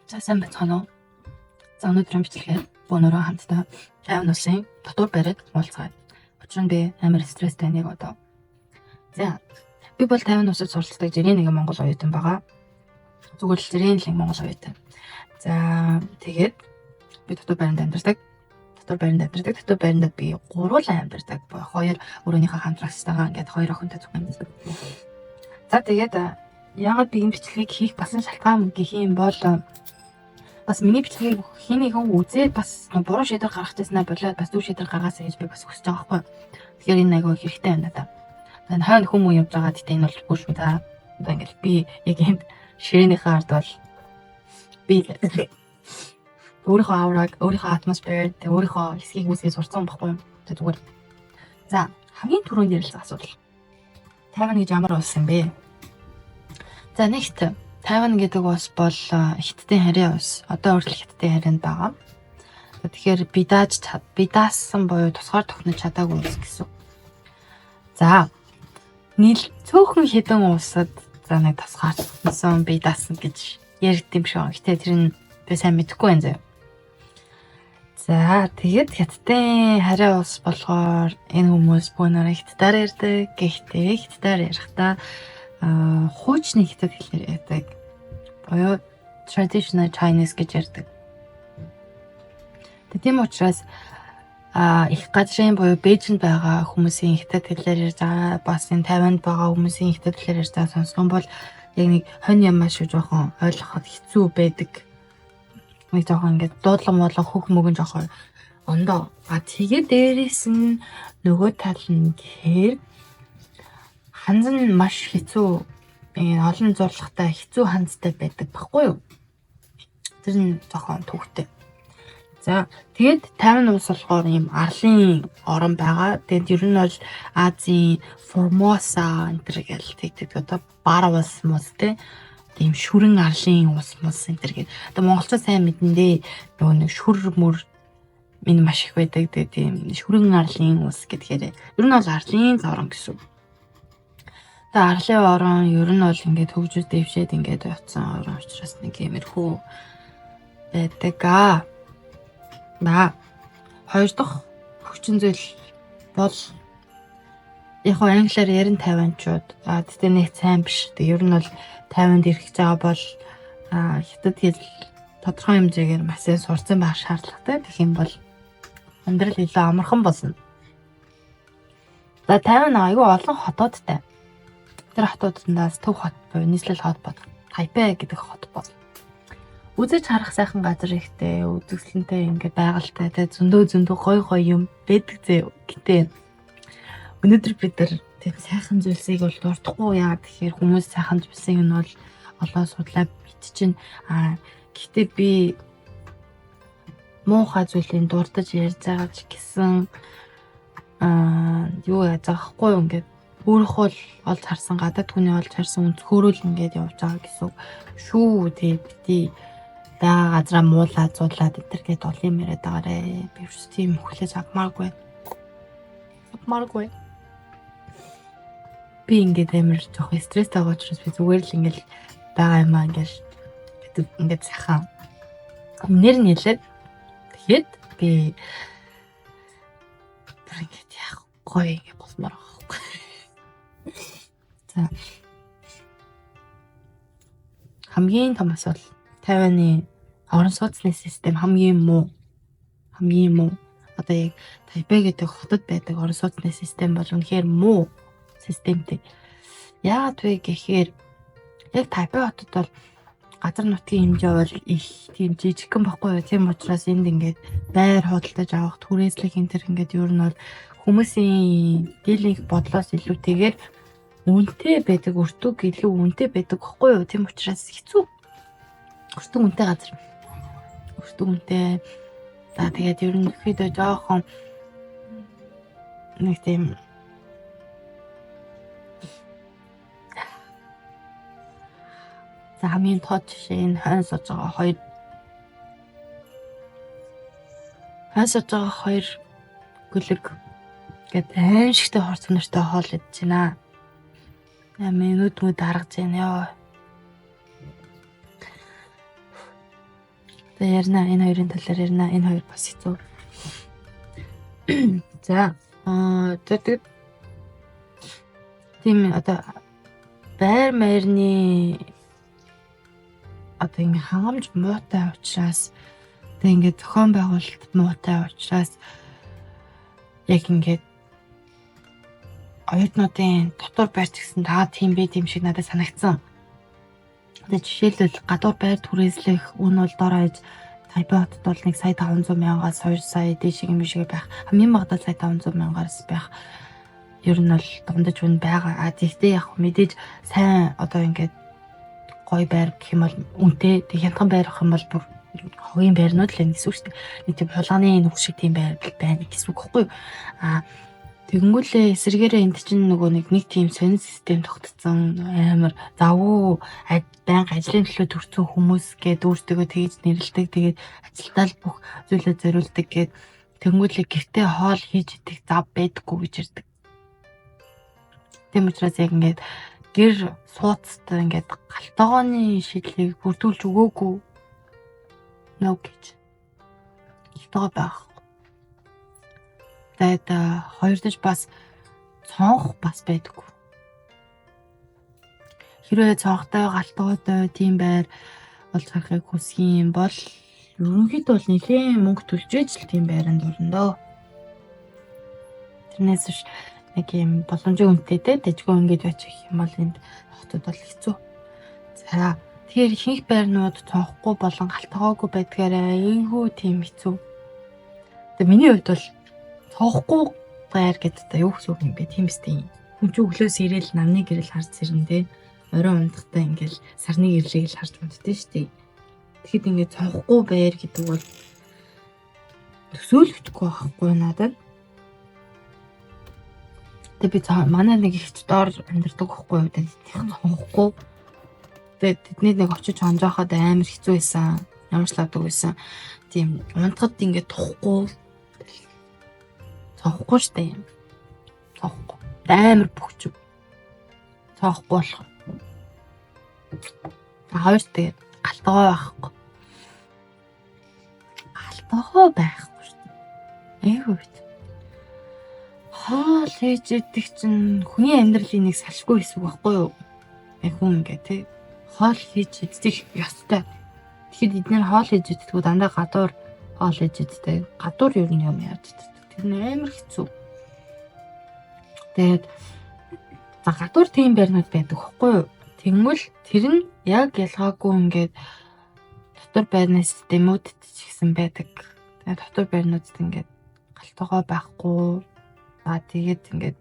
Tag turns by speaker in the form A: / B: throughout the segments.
A: За сайн байцгаана уу? За өнөөдөр бичлэгээр бөөнөрөө хамтдаа Тайван улсын дотор барьад уулзгаад. Учир нь би амар стресстэй нэг одоо. За би бол Тайван улсад суралцдаг жирийн нэгэн монгол оюутан байгаа. Зүгээр л жирийн нэг монгол оюутан. За тэгээд би дотор байранд амьдардаг. Дотор байранд би гурван амьдардаг. Хоёр өөрийнхөө хамтрагчтайгаа ингээд хоёр охинтой зүг амьдардаг. За тэгээд яагаад би энэ бичлэгийг хийх басан шалтгаан гэх юм бол бас миний бичлэгийг хин нэгэн үзээд бас буруу шийдвэр гаргахтайснаа болоод бас зөв шийдвэр гаргаасаа гэж би бас хүсэж байгаа байхгүй. Тэгэхээр энэ айгүй хэрэгтэй байна да. Энэ хойно хүмүүс явж байгаа гэдэг энэ бол үгүй шүү да. Одоо ингээд би яг энд ширээнийхээ ард бол би өөрийнхөө аураг, өөрийнхөө атмосфер, өөрийнхөө хэсгийг үүсгэж сурцсан байхгүй. Тэг зүгээр. За хамгийн түрүүнд ярилцсан асуудал. Тайван гэж ямар улс юм бэ? За нэгт Тайван гэдэг улс бол хятадын харийн улс. Одоо хүртэл хятадын харьяанд байгаа. Тэгэхээр би даасан буюу тусгаар тохнож чадаагүй улс гэсэн. За цөөхөн хэдэн улсад за нэг тусгаар тохносон би даасан гэж яригдсан юм шиг байна. Гэтэ тэр нь би сайн мэдэхгүй байна заяа. За тэгээд хятадын харийн улс болохоор энэ хүмүүс бөөнөрөө хятадаар ярьдаг. Гэхдээ хятадаар ярихдаа хуучны хятад хэлээр ярьдаг. Боёо traditional Chinese гэж ярьдаг. Тийм учраас их газрын боёо Бээжинд байгаа хүмүүсийн хятад хэлээр ярьж байгаа, бас энэ Тайванд байгаа хүмүүсийн хятад хэлээр ярьж байгаа сонсгон бол яг нэг хонь юм маш жоохон ойлгоход хэцүү байдаг. Нэг жоохон ингээд дуудлага модлого хөх мөгөн жоохон ондоо. Тэгээ дээрээс нь нөгөө тал нь гэхээр ханз нь маш хэцүү олон зурлагтай хэцүү ханзтай байдаг баггүй юу? Тэр нь жоохон төвхтэй. За тэгээд Тайван улс болохоор ийм арлын орон байгаа. Тэгээд ер нь бол Азийн Формоса энэ гэл тэгдэг одоо бар улс мус тийм шүрэн арлын улс энэ гэл. Одоо монголчууд сайн мэдэндээ нөгөө нэг шүр мөр минь маш их байдаг. Тэгээд тийм шүрэн арлын улс гэдгээр ер нь бол арлын орон гэсэн. Арлын орон ер нь бол ингээд хөгжиж дэвшээд ингээд явцсан орон учраас нэг иймэрхүү байдаг. Хоёр дахь хүчин зүйл бол яг англиар ярин Тайванчууд. Тэгтээ нэг сайн биш. Ер нь бол Тайванд ирэх гэж байгаа бол хятад хэл тодорхой хэмжээгээр маш сайн сурсан байх шаардлагатай. Тэгэх юм бол амьдрал илүү амархан болно. За Тайван аюу олон хотуудтай. Тэр хотуудаас Төв хот буюу нийслэл хот бод Тайпей гэдэг хот бол үзэж харах сайхан газар ихтэй, үзэсгэлэнтэй ингээд байгальтай, зөндөө гой юм байдаг зэ. Гэтэ өнөөдөр бид нар тийм сайхан зүйлсийг бол дурдахгүй яа тэгэхээр хүмүүс сайхан зүйлсийг нь бол олоо судлаа бит чинь. Гэтэ би муухай зүйлийг дурдаж ярьж байгаа ч гэсэн юу яаж байгаа хгүй ингээд өөрөөхөө олж харсан гадаад хүний олж харсан өнцгөрөөл ингээд явж байгаа гэсэн шүү. Бити даа газраа муулаад зуулаад энэ гээд олон юм яриад байгаарэ. Би ч тийм хүлээж авмааргүй. Би ингээд амар жоох стресстэй байгаа учраас би зүгээр л ингээд байгаа юм ингээд сайхан нэр нь хэлээд тэгэхэд би ингээд яах гоё ингээд болмоор байгаа. За хамгийн том асуудал Тайваны орон сууцны систем хамгийн муу. Одоо яг Тайпей гэдэг хотод байдаг орон сууцны систем бол үнэхээр муу системтэй. Яагаад вэ гэхээр яг Тайпей хотод бол газар нутгийн хэмжээ бол их тийм жижигхэн баггүй юу. Тийм учраас энд ингээд байр худалдаж авах, түрээслэх энэ төр ингээд ер нь бол хүмүүсийн дийлэнх бодлоос илүүтэйгээр үнэтэй байдаг, өртөг илүү үнэтэй байдаг баггүй юу. Тийм учраас хэцүү. Өртөг үнэтэй газар. Өртөг үнэтэй. За тэгээд ер нь ихэд жоохон нэг тийм за хамгийн тод жишээ нь хойно сууж байгаа хоёр гөлөг гэдэг аимшигтай хорц нартай хоол идэж байна. Минут дарагж байна ёо. Тэгээ ярина, энэ хоёрын талаар ярина. Энэ хоёр бас хэцүү. За тэгээд тийм одоо байр маярны одоо ингэ хангамж муутай учраас тэгээ ингээд зохион байгуулалт муутай учраас яг ингээд оюутнуудын дотор байрч гэсэн таа тийм бэ тийм шиг надад санагдсан. Тэгээ жишээлбэл гадуур байр түрээслэх үн бол дор хаяж Тайбэй хотод бол 1,500,000-аас 2 сая дээш юм шиг байх. Хамгийн багадаа 1,500,000-аас байх. Ер нь бол дундаж үн байгаа. Тэгтээ яг мэдээж сайн одоо ингээд гоё байр гэх юм бол үнэтэй тэг хямдхан байр гэх юм бол бүр хогийн байрнууд л гэсэн үг шүү дээ. Нэг тийм хулганы нүх шиг тийм байр байна гэсэн үг хэвгүй. Тэгэнгүүтээ эсэргээрээ энд чинь нөгөө нэг тийм сонин систем тогтцсон амар завгүй байнга ажлын төлөө төрсэн хүмүүс гээд өөртөө тэгж нэрлдэг. Тэгээд ажилдаа л бүх зүйлээ зориулдаг гээд тэгэнгүүтээ гэртээ хоол хийж идэх зав байдаггүй гэж ярьдаг. Тийм учраас яг ингээд гэр сууцтай ингээд галтгооны шийдлийг бүрдүүлж өгөөгүй нөө гэж хэлдэг байх. Тэгээд хоёрдож бас цонх бас байдаггүй. Хэрвээ цонхтой галтгоотой тийм байр болж харахыг хүсэх юм бол ерөнхийдөө бол нэлээд мөнгө төлж иж л тийм байранд орно доо. Тэрнээс биш нэг юм боломжийн үнэтэй дэжгүй ингэж очих юм бол энд хотод бол хэцүү. За тэгэхээр ихэнх байрнууд цонхгүй болон галтгоогүй байдгаараа эйгүү тийм хэцүү. Тэгээ миний хувьд бол цонхгүй байр гэдэг та юу гэсэн үг юм бэ? Тийм үстэй. Хүн ч өглөөс ирээл намны гэрэл харж ирнэ те. Оройн ундахтаа ингээл сарны гэрлийг л харж унтдээ штий. Тэгэхэд ингээд цонхгүй байр гэдэг бол төсөөлөгдөхгүй байхгүй надад. Тэгээ би манай нэг ихч доор амьдардаг байхгүй юу? Цонхгүй. Тэгээд тэдний нэг очиж хонжоохоод амар хэцүү байсан. Ямар ч ладаг байсан. Тийм унтахад ингээд тухгүй. Цонхгүй штэ юм. Цонхгүй. Амар бөхчөв. Цонхгүй болох. Хоёр тэгээд галтгоо байхгүй. Галтгоо байхгүй штэ. Эйгүйт. Хоол хийж идэх чинь хүний амьдралын нэг салшгүй хэсэг байхгүй юу? Хүн ингээ тий. Хоол хийж идэх ёстой. Тэгэхэд эдгээр хоол хийж иддэг дандаа гадуур хоол хийж иддэг. Гадуур юу юм яаж иддэг. Тэр нь амар хэцүү. Тэгээд гадуур тийм байрнууд байдаг байхгүй юу? Тэгмэл тэр нь яг ялгаагүй ингээд дотор байрны системүүд ч гэсэн байдаг. Тэгээд дотор байрнуудад ингээд галтгоо байхгүй. Тэгээд ингээд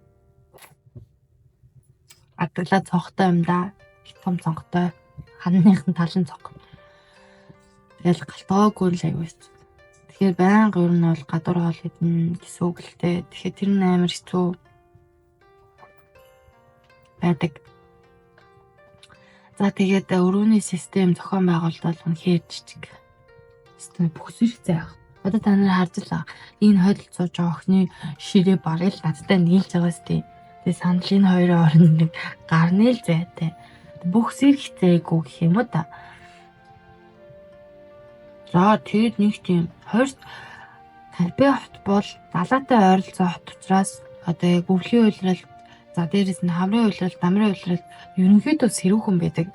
A: адаглаа цонхтой юм да. Их том цонхтой. Ханныхын талын цонх. Тэгэл галтгоогүй л аягүй. Тэгэхээр байнга ер нь бол гадуур хоол идэнэ гэсэн үг л дээ. Тэгэхээр тэр нь амар хэцүү байдаг. За тэгээд өрөөний систем зохион байгуулалт бол үнэхээр жижиг. Систем бүх зэрэг зай баг. Одоо та нар харж л байгаа. Энэ хойдол сууж байгаа охины ширээ барыг л надтай нийлж байгаа сте. Тэгээ санал энэ хоёрын хооронд нэг гарны л зайтай. Бүх зэрэг зайгүй гэх юм уу та. За тэгээд нэг тийм хоёрт Тайбэй хот бол далайтай ойролцоо хот учраас одоо яг өвлийн уйлрал за дээрээс нь хамрын уйлрал, дамрын уйлрал ерөнхийдөө сэрүүхэн байдаг.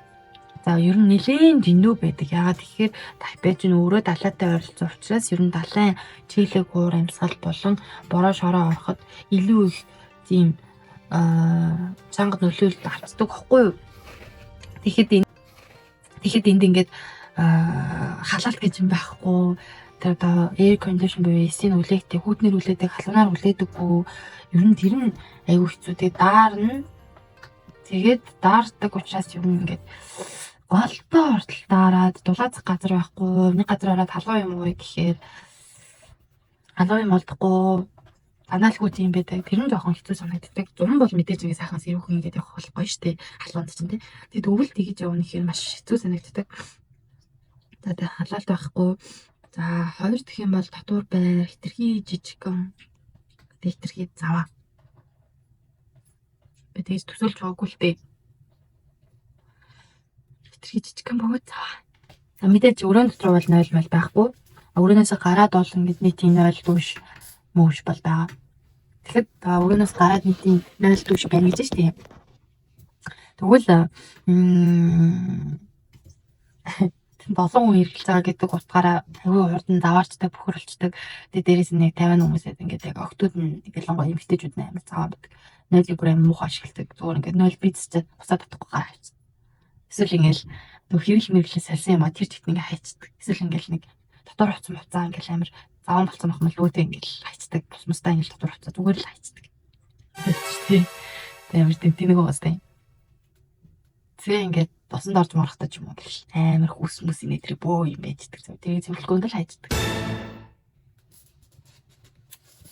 A: За ер нь нэлээд дэндүү байдаг. Ягаад гэхээр Тайбэй ч өөрөө далайтай ойролцоо учраас ер нь далайн чиглэг уур амьсгал болон бороо шороо ороход илүү их тийм чанга нөлөөлөлт авчдаг байхгүй юу? Тэгэхэд энд ингээд халаалт гэж юм байхгүй. Тэр одоо air condition буюу эсийн үлээгтэй хүүтнэр үлээдэг халуунаар үлээдэггүй. Ер нь тэр нь аюу хэцүү. Тэгээд даардаг учраас ер нь ингээд голтой ортол даарад дулаацах газар байхгүй. Нэг газар ороод халуун юм уу гэхээр халуун юм олдохгүй. Анаалгүй тийм байдаг. Тэр нь жоохон хэцүү санагддаг. Зурн бол мэдээж ингэ сайхан сэрүүхэн ингээд явах болохгүй шүү дээ. Халуунд чинь тийм. Тэгээд өвөл тэгэж явна гэхээр маш хэцүү санагддаг. За тэг халаалт байхгүй. За хоёр дэх юм бол татвар байр, хитрхи жижигхэн. Хитрхи заваа. Би тэгж төсөөлж байгаагүй л дээ. Хитрхи жижигхэн бөгөөд заваа. За мэдээж өрөөнд дотор бол 0 мэл байхгүй. Өрөөнөөс гараад бол ингээд нийтийн 0 дүүш мөвш бол байгаа. Тэгэхэд өрөөнөөс гараад нийтийн 0 дүүш байна гэж шүү дээ. Тэгвэл 7 хүн иргэлж байгаа гэдэг утгаараа аюу хурдан даваарчдаг, бөхөрлцдэг. Тэгээ дээрээс нь 50 хүмүүсэд ингээд яг октод нь ялангуяа эмэгтэйчүүд нь амар цагаан байдаг. 0-ийг бүр амар муухай ашигладаг. Зүгээр ингээд 0 бицчихэд бусаад татахгүй гараа авчихсан. Эсвэл ингээл хэрэл мэрэглээ салсан юм а тэр чигт ингээд хайцдаг. Эсвэл ингээл нэг дотор хуцсан хуцаа ингээл амар заван болцсон ахмал өөдөө ингээл хайцдаг. Тусмастаа ингээл дотор хуцаа зүгээр л хайцдаг. Тийм. Амар тэнэг уустай. Тэгээ ингээд досон дорж морохтой ч юм уу гэл амар хүс мүс инээдрэг бөө юм байждаг. Тэгээ цэвэрлэгөөнд л хайцдаг.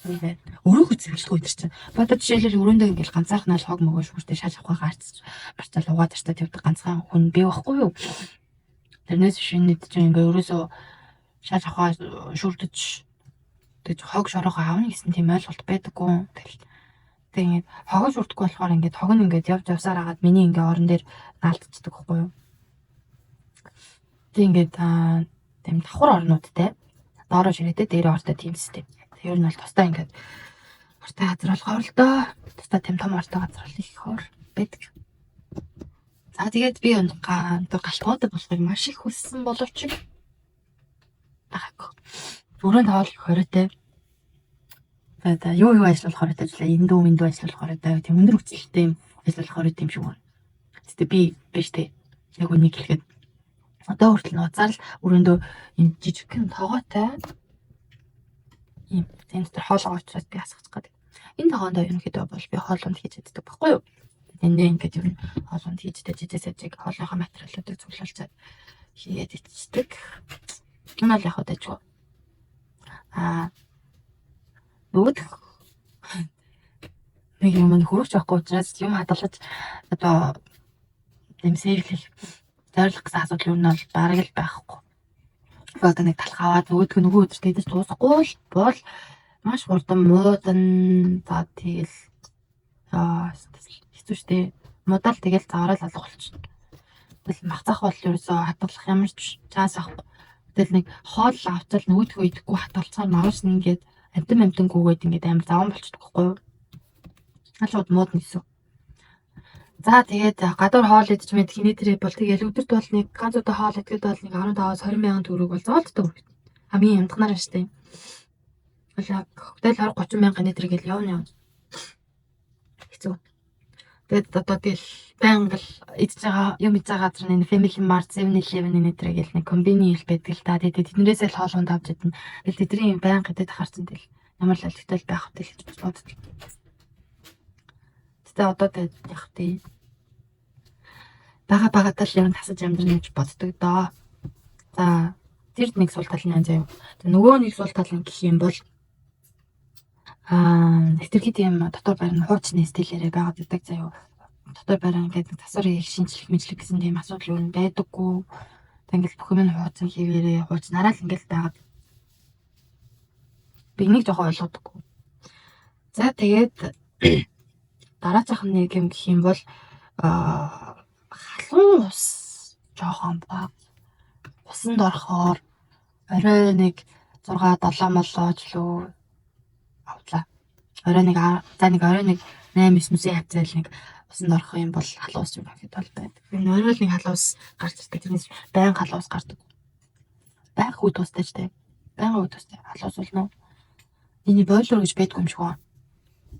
A: Тэгээд өөрөө цэвэрлэхгүй өдр чинь. Бата жишээлбэл өрөөндөө ингээл ганцаархнаа л хог мөгөө шүүртэй шааж авах гаарцж барцаал угаад тартаа тавьдаг ганцхан хүн бий байхгүй юу? Тэрнээс шинэд чинь ингээ өрөөсөө шааж авах шүүрдэж тэгж хог шороогоо аавна гэсэн тийм ойлголт байдаггүй. Тэгээд хогоо шүрдэхгүй болохоор ингээд хог нь ингээд явж явсаар хагаад миний ингээ орон дээр наалтцдаг байхгүй юу. Тэг ингээд тийм давхар орнуудтай доороо ширээдээ дээрээ ортой тийм систем. Ер нь бол тусдаа ингээд ортой газар болохоор л доо. Тусдаа тийм том ортой газар бол их хор байдаг. За тэгээд би галтгоотой болохыг маш их хүссэн боловч баггүй. Өрөөнд хоол хориотой. Тэгээд юу ажиллах хориотой ажиллаа. Эндүү ажиллах хориотой. Тийм өндөр хүчтэй юм ажиллах хориотой юм шиг байна. Тэгтээ би биш тэ. Яг үнийг хэлэхэд одоо хүртэл нууцаар л өрөөндөө юм жижигхэн тоогоотой ийм тийм дотор хоолоо очроод би асгах гэдэг. Энэ тохоондоо ерөнхийдөө бол би хоолонд хийж чаддаг байхгүй юу? Эндээ ингээд ер нь хоолонд хийж тэжээсэж хоолойхоо материалуудыг цуглуулчаад хийгээд ичдэг. Энэ бол яг удаагүй. Бүгд нэг юм хөрөгч авахгүй учраас юм хадгалж одоо дэмсэглэх зорилго гэсэн асуудал юу нь бол бараг л байхгүй. Одоо нэг талх аваад нөгөө өдөр тэгж дуусахгүй бол маш хурдан муудан за тэгэл хэцүү шттэ. Мудаал тэгэл заврал алга болчихно. Тэгэл махцах бол ерөөсөө хадгалах ямар ч чанс авахгүй. Тэгэл нэг хоол авцал нөгөөдхөө идэхгүй хадгалцаар марш нэгээд амтангүйгээд ингээд амар заван болчихдог байхгүй юу? Алууд мууд нэсв. За тэгээд гадуур хоол идэж мэд хинэ тэрэ бол тэгэл өдөрт бол нэг ганц удаа хоол идэхэд бол нэг 15-аас 20 мянган төгрөг бол зоолддог. Хамгийн ямтгнаар штэ. Тэгэл 20-30 мянган хинэ тэрэ гэл явна. Хэцүү. Тэгээд одоо тэгэл байнга л идэж байгаа юм идэж байгаа газар нэг Family Mart 7-Eleven нэ тэрэ гэл нэг комбини ил байдаг л да. Тэгээд тэднэрээс л хоолунд авч идэнэ. Тэгэл тэдний байнга идэж харсан тэл ямар л алхтал байх вэ гэж боддог. Тэ одоо тэгээд яг тий багатаа л юм тасаж амьдрах гэж боддог доо. За тэр нэг сул тал нь заяа. Тэг нөгөө нэг сул тал нь гэх юм бол хэтэрхий тийм дотор байрны хуучны стилээрээ байгаад байдаг заяа. Дотор байран гэдэг тасвар шинжлэх мэдлэг гэсэн тийм асуудал юу байдаггүй. Тэг ингээл бүх юм хуучин хийвэрээ хуучнараа л ингээл байгаад би нэг жоохон ойлгодоггүй. За тэгээд дараачих нэг юм гэх юм бол халуун ус жоохон баг. Усанд орохоор орой нэг 6-7 молооч лөө авлаа. Орой нэг 8-9 хавцаал нэг усанд орох юм бол халуун ус юм гэхэд бол байдаг. Энэ орой нэг халуун ус гарч ирдэг. Тэрнээс байнга халуун ус гардаг. Байнга үе тустай ч тийм. Байнга үе тустай халуун ус болно. Эний бойлор гэж байдгүй юм шиг байна.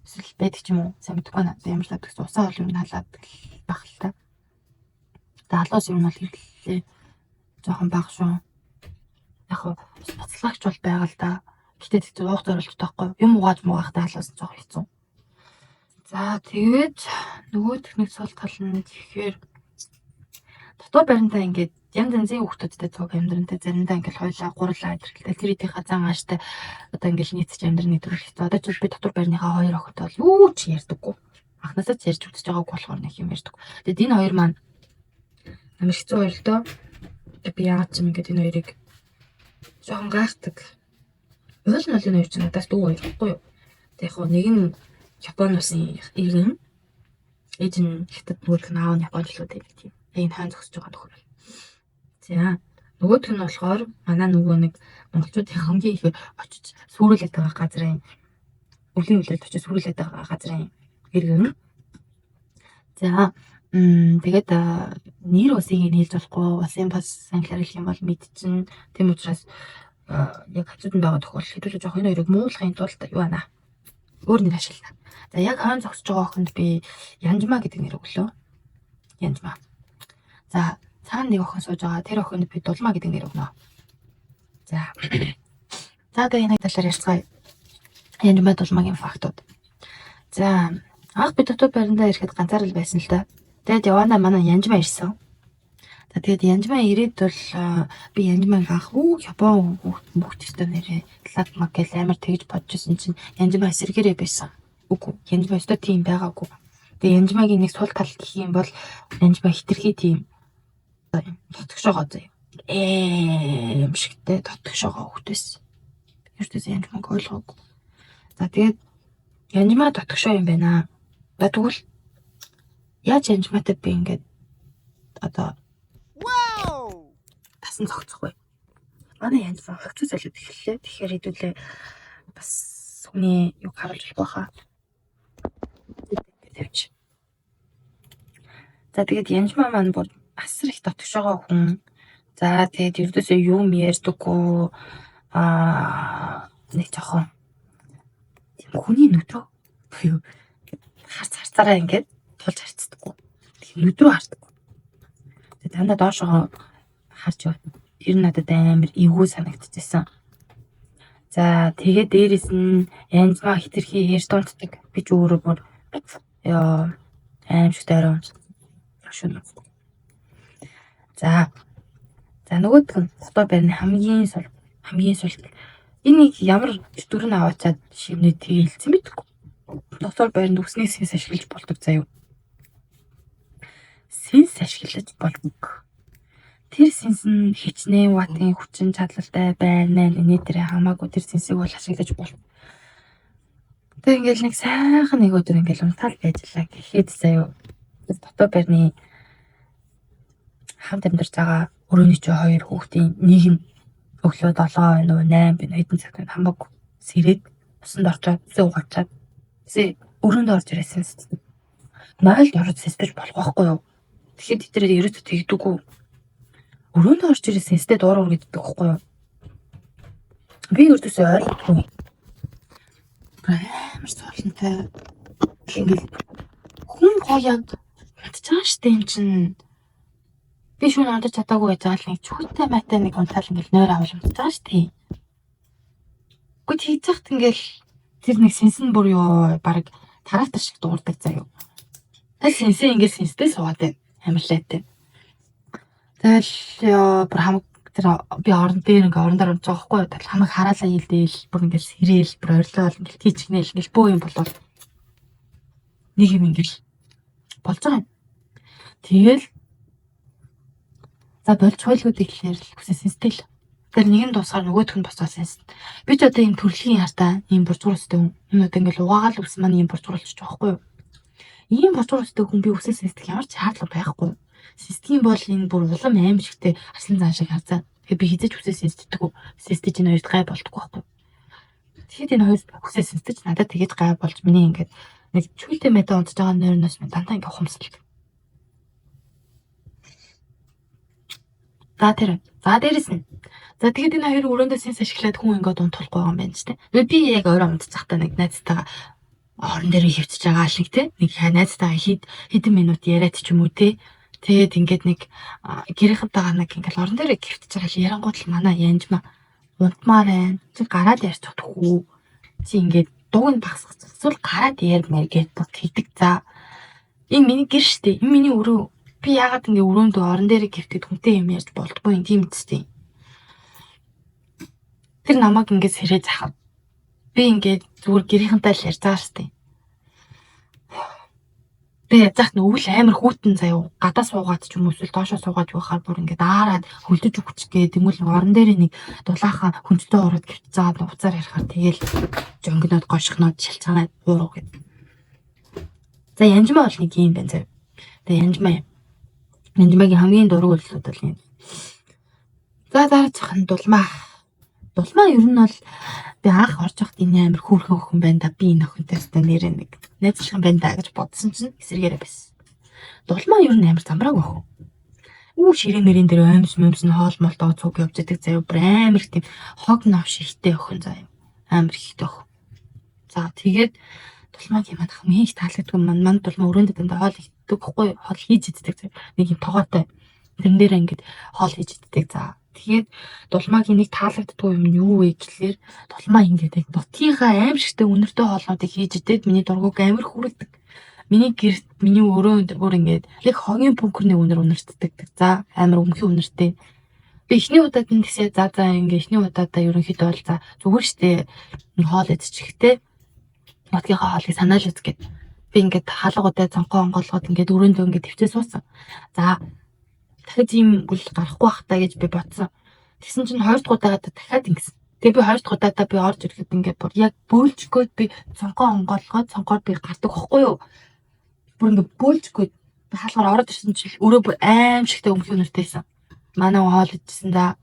A: Эсвэл байдаг ч юм уу? Сайн мэдэхгүй байна. Ямар ч тавьдаг усаа бол юм халаад бах л та. Халуус юм бол хэрэглээ жоохон бага шүү. Яг бацлагч бол байгаа л да. Гэтэ тэгт уух зорилт таахгүй. Юм угааж муугахтай халуус жоохон хэцүү. За тэгээд нөгөө техник сул тал нь тэгэхээр дотор баримтаа ингээд янз янзын хүүхдүүдтэй цуг амьдрантай заримдаа ингээд хойлоо гурлаа илэрхийлээ. Тэр идэх хазан ааштай одоо ингээд нийцэж амьдрын төрөл хэцүү. Одоо ч би дотор баримтынхаа хоёр охид бол юу ч ярьдаггүй. Анхнаасаа ч ярьж үзэж байгааг болохоор нэг юм ярьдаг. Тэгээд энэ хоёр маань амар хэцүү хоёр л доо. Би яагаад ч юм ингээд энэ хоёрыг жоохон гайхдаг. Уул нь бол энэ хоёр ч надаас дүү хоёр гэхгүй юу. Тэг яг нэг нь Японы улсын иргэн. Ээж нь хятад нөгөөх нь аав нь Японд л байдаг тийм. Энэ хаан зогсож байгаа тохиол. За Нөгөөх нь болохоор манай нөгөө нэг монголчуудын хамгийн их очиж сүрүүлээд байгаа газрын өвлийн үйлдэлд очиж сүрүүлээд байгаа газрын иргэн. За тэгээд нэр усыг нээлж болохгүй улсын бас санхлаар хэлэх юм бол мэдчин. Тийм учраас яг хажууд нь байгаа тохиолдол хэдүүлээ жоох энэ хоёрыг муулахын тулд юу байна? Өөр нэр ашиглана. За яг хойно зогсож байгаа охинд би Янжмаа гэдэг нэр өглөө. Янжмаа. За цаана нэг охин сууж байгаа. Тэр охинд би Дулмаа гэдэг нэр өгнө. За. За тэгээ энэ талаар ярьцгаая. Янжмаа Дулмаагийн фактууд. За анх би дотоод байрандаа ирэхэд ганцаараа байсан л да. Тэгээд явандаа манай Янжмаа ирсэн. За тэгээд Янжмаа ирээд бол би Янжмааг анх Япон хүүхдтэй нэрээ Ладмаг гэл амар тэгж бодчихсон чинь Янжмаа эсэргээрээ байсан. Үгүй Янжмаа өстө тийм байгаагүй. Тэгээд Янжмаагийн нэг сул тал гэх юм бол Янжмаа хитрхи тийм дотгошоогоо заяа. Юм шигтэй дотгошоогоо хүүхдээс. Ердөөс Янжмааг ойлгоогүй. За тэгээд Янжмаа дотгошоо юм байна. Тэгвэл яаж Янжмаатай би ингээд одоо тасан зогцох вэ? Манай Янжмаа хөгцөө солиод эхэллээ. Тэгэхээр хэдүүлээ бас хүний юг харуулж болох байхаа. Тэгэж. За тэгээд Янжмаа маань бүр асар их дотгошоогоо хүн. За тэгээд ердөөсөө юм ярьдаггүй нэг жоохон хүний нүдрөө буюу харцаараа ингээд тулж харцдаггүй. Тэгээ нүдрөө хардаг. Тэгээ дандаа доошоо харж явна. Тэр надад амар эвгүй санагдчихсан. За тэгээ дээрэс нь Янжмаа хитрхи ярьж дунтдаг. Би ч өөрөө бүр аимшигтай орон шүн. За нөгөөдг нь дотоо байрны хамгийн сул. Энийг ямар дүрэн аваачаад шивнээ тэлсэн мэдгүй. Дотор байранд үсний сэнс ашиглаж болдог заяа. Сэнс ашиглаж болдог. Тэр сэнс нь хичнээн ватын хүчин чадалтай байна. Нэтэрэ хамаагүй тэр сэнсийг бол ашиглаж болно. Тэг ингээл нэг сайхан нэг өдөр ингээл унтаал байжлаа гэхэд заяа. Дотор байрны хамт амьдарч байгаа өрөөний чи хоёр хүүхдийн нэг нь өглөө 7 байна уу 8 байна хэдэн цагт байна хамаагүй сэрээд усанд орчоод үсээ угаачаад өрөөнд орж ирсэн сэтдэг. 0-д орж сэтэж болох байхгүй юу? Тэгэхэд тэдрээ ерөөсөө тэгдэггүй. Өрөөнд орж ирсэн сэтэ дууруур гэддэг байхгүй юу? Би ерөөсөө ойлгохгүй. Амар цолонтой. Ингээл хүн гоёд чадчихсан штэ юм чин. Би шүүн унтаж чадаагүй гэж заал нэг чүхтэй майтай нэг унтаал ингээл нойр авал унтаж штэ. Гэхдээ хийцэхт ингээл тэр нэг сэнсэн бүр ёо баг тараалтар шиг дуурдаг заяа. Тэгэл сэнсээ ингээл сэнстэй суугаад байна. Амар лайтай. Тэгэл бүр хамаг тэр би орон дээр ингээ орондоор унж байгаа хгүй. Тэгэл хамаг хараалаа хилдээл бүр ингээл сэрээл бүр ойрлол ингээл тийчгнээл ингээл бөө юм болол. Нэг юм ингээл болж байгаа юм. Тэгэл за болж хойлгууд ихээр л хүсэсэнстэй л. Тэр нэг нь дуусгаар нөгөөх нь босоо сэнсэн. Би ч одоо ийм төрөлхийн хартаа ийм буржуурстай юм. Юмуд ингээл угаагаал үс маань ийм буржуурлж байгаа байхгүй юу? Ийм буржуурстай хүн би үсэсэнсдэг ямар ч шаардлага байхгүй. Систем бол энэ бүр улам аимшигтэй арслан цаан шиг харцаа. Тэгээ би хизэж үсэсэнсдэг. Систэж энэ хоёрт гай болдгоо байхгүй. Тэгэхэд энэ хоёр үсэсэнсдэг надад тэгэж гай болж миний ингээд нэг чүлтэй мэдээ унтж байгаа нойрноос минь дандаа ингээ хумсалдаг. За дээрэс нь. За тэгээд энэ хоёр өрөөндөө сэнс ашиглаад хүн ингээд унтуулахгүй байгаа юм байна ч тийм. Би яг орой унтцахтаа нэг найзтайгаа орон дээр хөвчж байгаа л нэг тийм. Нэг найзтайгаа хэдэн минут яриад ч юм уу тийм. Тэгээд ингээд нэг гэрийнхэнтэйгээ нэг ингээд орон дээр хөвчж байгаа л ярангууд л манай Янжмаа унтмаар байна. Чи гараад ярьж чадахгүй. Чи ингээд дуг нь багсгацвал гараад ярмаар гэж бод хийдэг. За энэ миний гэр штэ. Энэ миний өрөө. Би яагаад ингэ өрөөндөө орон дээр гівтэд хүнтэй юм ярьж болдгоо юм тийм үстэй. Тэр намайг ингэ сэрээ захав. Би ингэ зүгээр гэрийнхэнтэй л ярьж байгаа штэ. Би язах нь өвөл амар хүүтэн заяа гадаа суугаад ч юм уу эсвэл доошоо суугаад явахаар бүр ингэ даарад хөлдөж өгч гээ тэгвэл орон дээр нэг дулаахан хүнтэй ороод гівтж байгаа уцаар ярихаар тэгэл жөнгнод гошхнод шилцганаад ууруу гэд. За Янжмаа бол нэг юм байна заяа. Тэгээ Янжмаагийн хамгийн дургүй үйлдэл бол юм. За дараачих нь дулмаа. Дулмаа ер нь бол би анх орж явахад энэ амар хөөрхөн охин байна да. Би энэ охинтой өстой нэрээ нэг найзлах байна да гэж бодсон чинь эсрэгээрээ байсан. Дулмаа ер нь амар замбрааг охин. Ширээ мэрийн дээр аимс мэмс нь хоол молтоо цуг явж идэг заяа бүр амар тийм хог навш ихтэй охин заяа. Амар ихтэй охин. За тэгээд дулмааг юм анх мэж таалагдгүй манд дулмаа өрөөнд дэндээ хоол иддэг хгүй хоол хийж иддэг заяа. Нэг юм тогоотой. Тэрэн дээр ингээд хоол хийж иддэг. За тэгээд дулмаагийн нэг таалагддгүй юм юу вэ гэхлээр дулмаа ингээд яг нутгийнхаа аимшигтэй үнэртэй хоолнуудыг хийж идээд миний дургуг амар хүрдэг. Миний гэрт миний өрөөнд бүр ингээд яг хогийн бункерний үнэр үнэртдэг. За амар өмхий үнэртэй. Би эхний удаад нь тэгсээ за ингээд эхний удаадаа ерөнхийдөө бол за зүгээр штэ хоол идчихтэй. Нутгийнхаа хоолыг санаал үз гэд. Би ингээд хаалгуудаа цонхоо онголгоод ингээд өрөөндөө ингээд төвчээ суусан. За дахиад ийм үл гарахгүй бах та гэж би бодсон. Тэгсэн чинь хоёр дахь удаадаа дахиад ингэсэн. Тэгээ би хоёр дахь удаадаа би орж ирэхэд ингээд бүр яг бөөлжгөөд би цонхоо онголгоод цонхоор би гардаг байхгүй юу? Бүр ингээд бөөлжгөөд би хаалгаар ороод ирсэн чинь өөрөө бүр аимшигтэй өмхий үнэртэйсэн. Манай хоол идсэн да.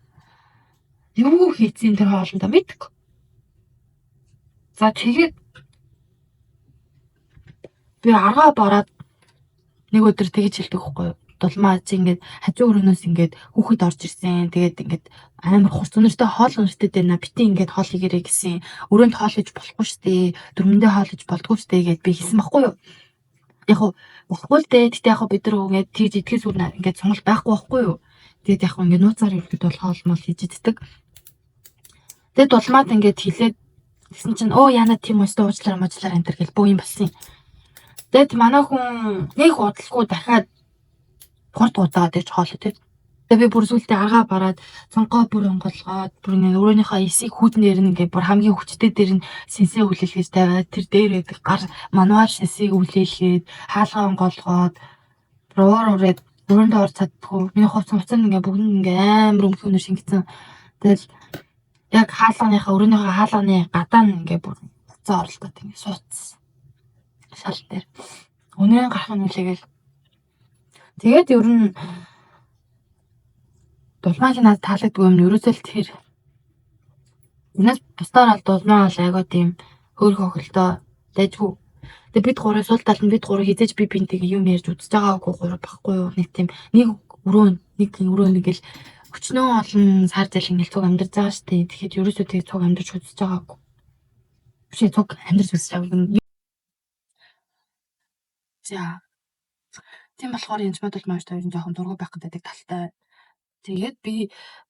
A: Юу хийцэн тэр хоолндоо мэдгүй. За тэгээд би аргаа бараад нэг өдөр тэгж хэлдэг байхгүй юу? Дулмаа чи ингээд хажуу өрөөнөөс ингээд хүүхэд орж ирсэн. Тэгээд ингээд амар хурц үнэртэй хоол үнэртэй байна. Бити ингээд хоол хийгэрэй гэсэн. Өрөөнд хоол хийж болохгүй штэ. Дөрмөндөө хоол хийж болдгоо штэ гэд би хэлсэн байхгүй юу? Яг уу болохгүй л дээ. Гэтэ яг бид нар ингээд тэгж идэхээс өөр ингээд сонголт байхгүй байхгүй юу? Тэгээд яг ингээд нууцаар хэлэхэд бол хоол мол хийж иддэг. Тэгээд дулмаад ингээд хэлээд тэгсэн чинь яана тийм өстө уучлаарай энэ төр гэл бөө юм болсон юм. Тэгээд манай хүн нэг удалгүй дахиад 3 дахь удаа гэж хоол идэв. Тэгээд би бүр сүултээ аргаа бараад цонхоо бүр онголгоод бүр нэг өөрийнхөө эсийг хүүднээр нь ингээд бүр хамгийн хүчтэй дээр нь сэнсээ үлээлгээж тавиад тэр дээр байдаг гар мануар сэнсийг үлээлгээд хаалгаа онголгоод ураад өрөөндөө орж чаддгүй. Миний хувцас ингээд бүгд ингээд амар өмхий өнөр шингэсэн. Тэгэл яг хаалганыхаа өрөөнийхөө хаалганы гадаа нь ингээд бүр хуцаа оролдоод ингээд суудсан. Шал дээр. Өнөө гарахын үлээгээл. Тэгээд ер нь дулмаагийн надад таалагдгүй юм ерөөсөө л тэр. Энэс бусдаар бол дулмаа бол айгаа тийм хөөрхөн хөлтөө дайжгүй. Тэгээд бид гурав сул талд нь бид гурав хизээж би бинтийг юм ярьж үзэж байгаагүй гурав баггүй юу. Нэг тийм нэг өрөө нэгэл өчнөө олон сар зэлэг нэг цуг амьдарч байгаа штэ. Тэгэхэд ерөөсөө тэг цуг амьдарч үзэж байгаагүй. Биш цуг амьдарч үзэж байгаагүй. За. Тийм болохоор энэ мод бол маш тойрон жоохон дургу байх гэдэг талтай. Тэгээд би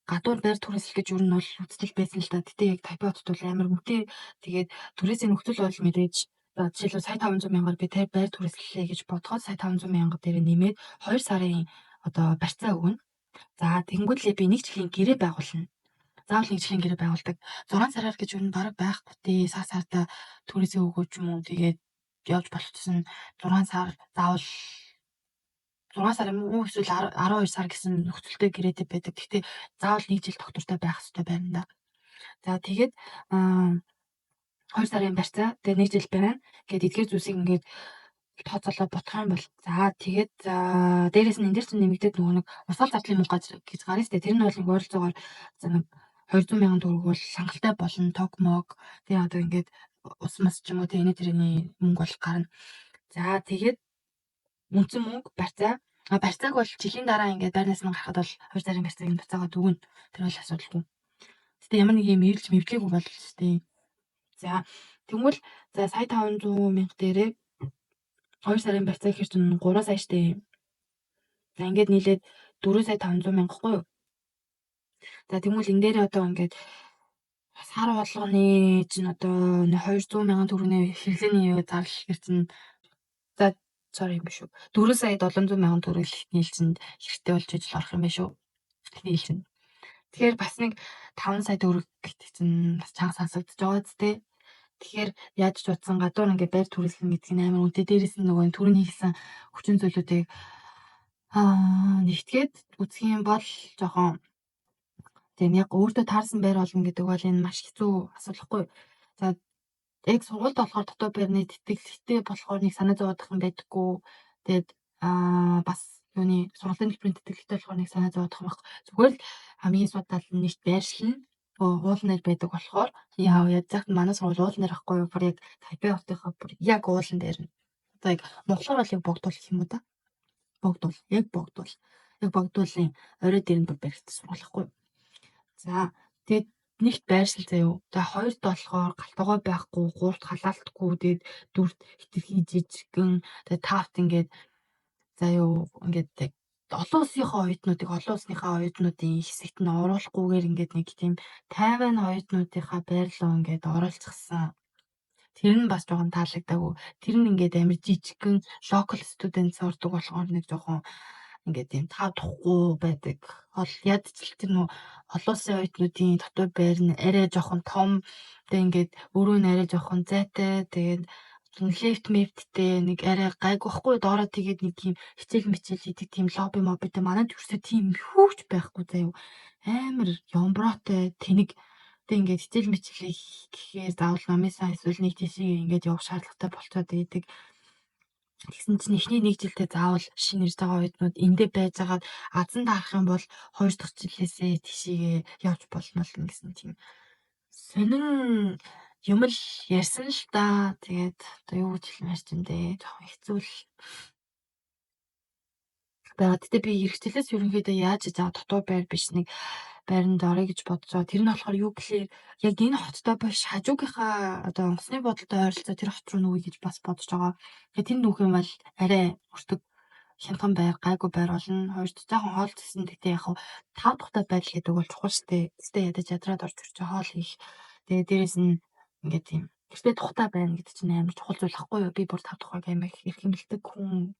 A: гадуур байр түрээсэл гэж юу нь бол үзтэл байсан л да. Гэтэ яг Тайпейд бол амар үнэтэй. Тэгээд түрээсийн нөхцөл бол мэдээж жишээлбэл сая 500 мянгаар би тэр байр түрээслэе гэж бодоход сая 500 мянга дээр нэмээд 2 сарын барьцаа өгнө. За тэнгуүлээ би нэг жилийн гэрээ байгуулна. Заавал нэг жилийн гэрээ байгуулдаг. 6 сараар гэж юу бараг байхгүй тий. Сарда түрээсээ өгөөч юм уу. Тэгээд явж болчихсон 6 сар заавал 6 сар юм уу эсвэл 12 сар гэсэн нөхцөлтэй гэрээтэй байдаг. Гэхдээ заавал нэг жил доктортой байх хэрэгтэй байна да. За тэгээд 2 сарын барьцаа тэгээд нэг жил байна. Гэт эдгээр зүйлсийг ингээд тооцоолоо бодох юм бол за тэгээд дээрээс нь энэ дэр чинь нэмэгдээд нөгөө нэг усаал зардлын мөнгө гэж гарна сте. Тэр нь бол нэг ойролцоогоор за нэг 200 мянган төгрөг бол хангалттай болно. Тог мог тэгээ одоо ингээд ус мас ч юм уу тэ энэ тэрний мөнгө бол гарна. За тэгээд үнцэн мөнгө барьцаа. Барьцааг бол жилийн дараа ингээд байрнаас нь гарахад бол 2 сарын барьцааг нь буцаагаад өгнө. Тэр бол асуудалгүй. Гэтэ ямар нэг юм ирж мэдлээгүй бол ч тийм. За тэгвэл за сая 500 мянга дээрээ 2 сарын барьцаа ихэр чинь 3 сая штэ. За ингээд нийлээд 4 сая 500 мянга хгүй юу? За тэгвэл энэ дээр одоо ингээд сар болгоны чинь одоо 200 мянган төгрөгийн хэрэглээний зардал ихэр чинь за sorry юм биш үү. 4 сая 700 мянган төгрөг нийлцэнд хэрэгтэй болж ижил орох юм байна шүү. Нийлцэн. Тэгэхээр бас нэг 5 сая төгрөг гэдэг чинь бас чанга сонсогдож байгаа зү. Тэгэхээр яаж ч утсан гадуур ингээд байр түрээслэн гэдэг нь амар үнэтэй. Дээрээс нь нөгөө түрүүний хийсэн хүчин зүйлүүдийг нэгтгээд үзэх юм бол жоохон тийм яг өөртөө таарсан байр олно гэдэг бол энэ маш хэцүү асуудалхгүй. За яг сургуульд болохоор дотоод байрны тэтгэлэгтэй болохоор нэг санаа зовоодох юм байдаггүй. Тэгээд бас юуны сургуулийн хэлбэрийн тэтгэлэгтэй болохоор нэг санаа зовоодох юм байна. Зүгээр л хамгийн судал нэгт байршил нь уул нэр байдаг болохоор яав яг манай сургууль уул нэр ахгүй юу? Бүр яг Тайпей хотынхаа бүр яг уулан дээр нь. Одоо яг монголоор бол яг богдуул гэх юм уу да? Богдуул. Яг богдуул. Яг богдуулын орой дээр нь бүр баригдсан сургууль ахгүй юу? За тэгээд нэгт байршил заяа. За хоёрт болохоор галтгой байхгүй, гуравт халаалтгүй, тэгээд дөрөвт хитрхи жижигхэн, тэгээд тавт ингээд заяа ингээд яг олон улсынхаа оюутнуудын хэсэгт нь оруулахгүйгээр ингээд нэг тийм тайван оюутнуудынхаа байрлал ингээд оруулчихсан. Тэр нь бас жоохон таалагдаагүй. Тэр нь ингээд амар жижигхэн local student ордог болохоор нэг жоохон ингээд тийм таавдахгүй байдаг. Ядчил тэр нөө олон улсын оюутнуудын дотор байр нь арай жоохон том. Тэгээд ингээд өөрөө нь арай жоохон зайтай. Тэгээд лефт мэпттэй нэг арай гайг واخгүй доороо тэгээд нэг тийм хичээл мичээл хийдэг тийм лобби мобитэй манайд юусаа тийм хөвч байхгүй заяа. Амар ямброотой тэнэг тэг ингээд хичээл мичээл гэхээр заавал номынсаа эсвэл нэг тийшээ ингээд явах шаардлагатай болцоод байдаг. Тэгсэн чинь эхний нэг жилдээ заавал шинэ ирж байгаа оюутнууд эндээ байж байгаад азан таарах юм бол 2 дахь жилээсээ тийшээ явж болно гэсэн тийм сонин юм л ярьсан л да. Тэгээд одоо юу гэж хэлмээр ч юм дээ. Жохон хэцүү л байгаа. Гэтэ би эрхчлээс ерөнхийдөө яаж хийж байгаа дотор байр биш нэг байранд орё гэж бодож байгаа. Тэр нь болохоор юу гэхээр яг энэ хоттой биш хажуугийнхаа одоо онгоцны бодолтой ойролцоо тэр хот руу нүгэй гэж бас бодож байгаа. Тэгээд тэр нүүх юм бол арай өртөг хямдхан байр, гайгүй байр болно. Хоёрт жоохон хоол гэсэн тэгтээ яг 5 дахьтай байдал гэдэг бол чухал штэ. Тэстэ ядаж ядраад орж ирж хоол хийх. Тэгээд дээрэс нь ингээд тийм тэртээ тухтай байна гэдэг чинь амар чухал зүйл ахгүй юу? Би бүр 5 дахь амар их хэмэлдэг хүн.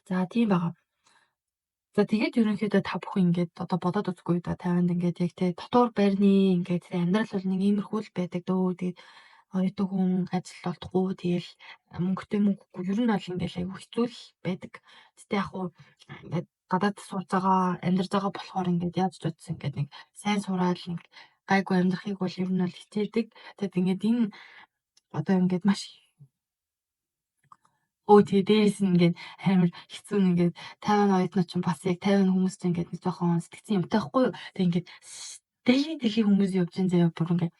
A: За тийм байгаа. За тэгээд ерөнхийдөө та бүхэн ингээд одоо бодоод үзгүй да Тайванд ингээд яг тэ дотор байрны ингээд амьдрал бол нэг иймэрхүү л байдаг дөө. Тэгээд оюутан хүн ажил олдохгүй тэгэл мөнгөгүй ер нь бол ингээд айгүй хэцүү л байдаг. Гэтэ яг хуу ингээд гадаад сууж байгаа амьдарч байгаа болохоор ингээд яаж ч утсан ингээд нэг сайн сураал нэг гайгүй амьдрахыг бол ер нь бол хичээдэг. Тэгээд ингээд энэ одоо ингээд маш тэгээ дээрээс нь ингээд амар хэцүү ингээд Тайван оюутнууд ч бас яг Тайван хүмүүс ч ингээд нэг жоохон сэтгцэн юмтай байхгүй юу. Тэг ингээд дэлхийн хүмүүс явж ин заяа бүр ингээд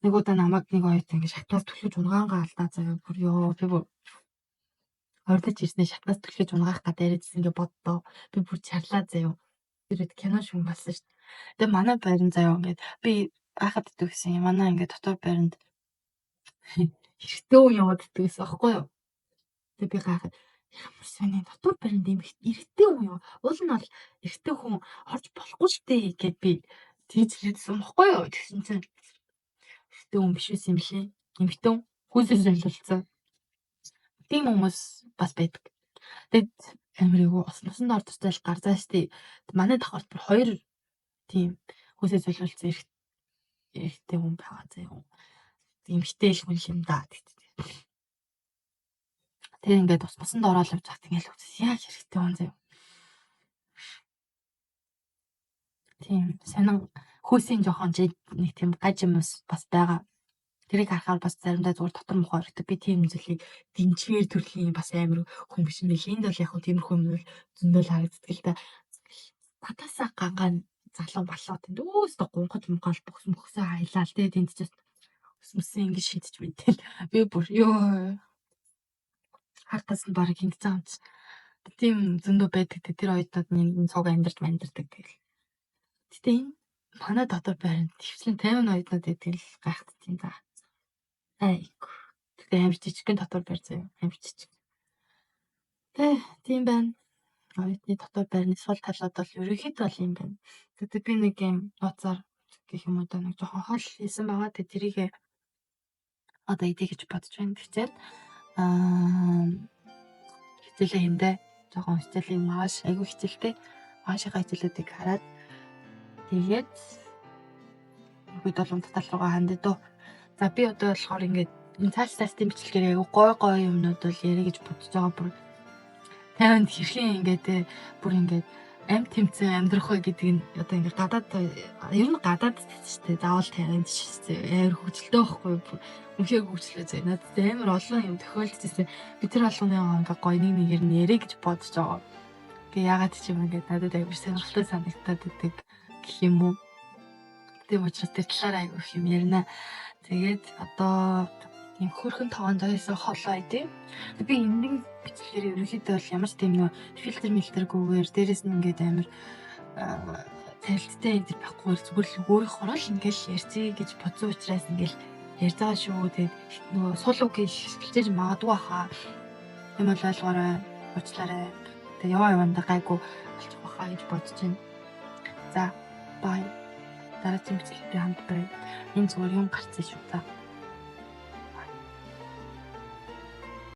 A: нэг удаа намайг нэг оюутан ингээд шатнаас түлхэж унгаангаа алдаа заяа бүр ёо би бүр ордож ирснээр шатнаас түлхэж унгаах гадаа яриадсэн ингээд боддоо би бүр чарлаа заяа. Тэр кино шүн болсон шүү дээ. Тэгээ манай байран заяа ингээд би гайхаад идэх гэсэн юм. Манай ингээд дотор байранд хэрэгтэй уу яваад идэх гэсэн аахгүй юу. Тэгээ би гайхаад ямар сони дотор байранд юм эрэгтэй хүн юу? Уул нь бол эрэгтэй хүн орж болохгүй шүү дээ гэд би тэгж хэлсэн бохгүй юу? Тэгсэн чинь эрэгтэй хүн биш үс юм лээ. Эмэгтэй хүн хүүсээс солилцсон. Тийм хүмүүс бас байдаг. Тэгээд амар айгу усанд ордортой л гарзаа штий. Манай давхарт бүр 2 тийм хүүсээс солилцсон эрэгтэй хүн байгаа заяа. Эмэгтэй л хүн юм да гэдэг. Тэгээ ингээд усанд ороод явж байгаа тэгэл үзсэн. Яг хэрэгтэй хүн заяа. Тийм сонин хөөсийн жоохон нэг тийм гаж юм бас байгаа. Тэрийг харахаар бас заримдаа зүгээр дотор мохоо хэрэгтэй. Би тийм зүйлийг дэмжгээр төрлийн бас амар хүн биш юм биш. Энд бол яг хөө тиймэрхүү юм бол зөндөл харагддаг л да. Батасаа гангаан залуу балуу тэнд өөстө гунгаж мунгал бөхсөө хайлаа л тэ тэнд ч өсмөсөн ингэж шидэж мэдэл. Би бүр ёо хартаас нь баг ингэж байгаа юм чи. Тийм зөндөө байдаг тэр оюутнууд нэг цуг амьдарч мандардаг гэл. Гэтэ энэ манай дотор байранд твчлэн 50 оюутнууд байдаг л гайхдаг юм да. Айгу. Тэгээ амар жижигхэн дотор байр заяа. Амар жижиг. Тийм байна. Оюутны дотор байрны сул талууд бол ерөнхийдөө бол юм байна. Тэгээд би нэг юм нууцаар гэх юм уу да нэг жоохон хоол хийсэн байгаа. Тэгээд тэрийг одоо идэх гэж бодож байна. Тэгчээд хичээлээ хэмдэ жоохон хичээлийн маш айгүй хичээлтэй маашийнхаа хичээлүүдийг хараад тэгээд үед бол унттал руугаа ханддаг дөө. За би одоо болохоор ингээд энэ цааш тийм бичлэгээр айгүй гой юмнууд бол ярих гэж бодож байгаа бүр Тайванд хэрхэн ингээд бүр ингээд амт тэмцэн амьдрах вэ гэдэг нь одоо ингээд гадаад ер нь гадаад шүү дээ. Заавал тайван шүү дээ. Амар хөвгөлтэй байхгүй юу? Үнхээр хөвгөлтэй зэ. Надад амар олон юм тохиолдчихсэн. Би тэр алганы ингээд гоё нэг нэгээр нь ярэ гэж бодож байгаа. Тэгээ ягаад ч юм ингээд надад амар сонирхолтой санагдаад байдаг гэх юм уу. Тийм учраас тэр талаар айгүй их юм ярина. Тэгээд одоо ийм хөрхөн тогоон зоёсоо холоо тийм. Би эндийн бичлэгээр ерөнхийдөө бол ямар ч тийм нөө фильтргүйгээр дээрэс нь ингээд амар талилттай энэ төр байхгүйгээр зүгээр л өөрийнхөө л ингээд ярьцгийг гэж бодсон учраас ингээд ярьж байгаа шүү. Тэгээд нөгөө сул үг хэлж магадгүй хаа. Тийм бол ойлгоорой, уучлаарай. Тэгээд явандаа гайгүй болчих واخа гэж бодож байна. За, бай. Дараагийн бичлэгтээ хамт байна. Энэ зүгээр юм гарцсан шүү та.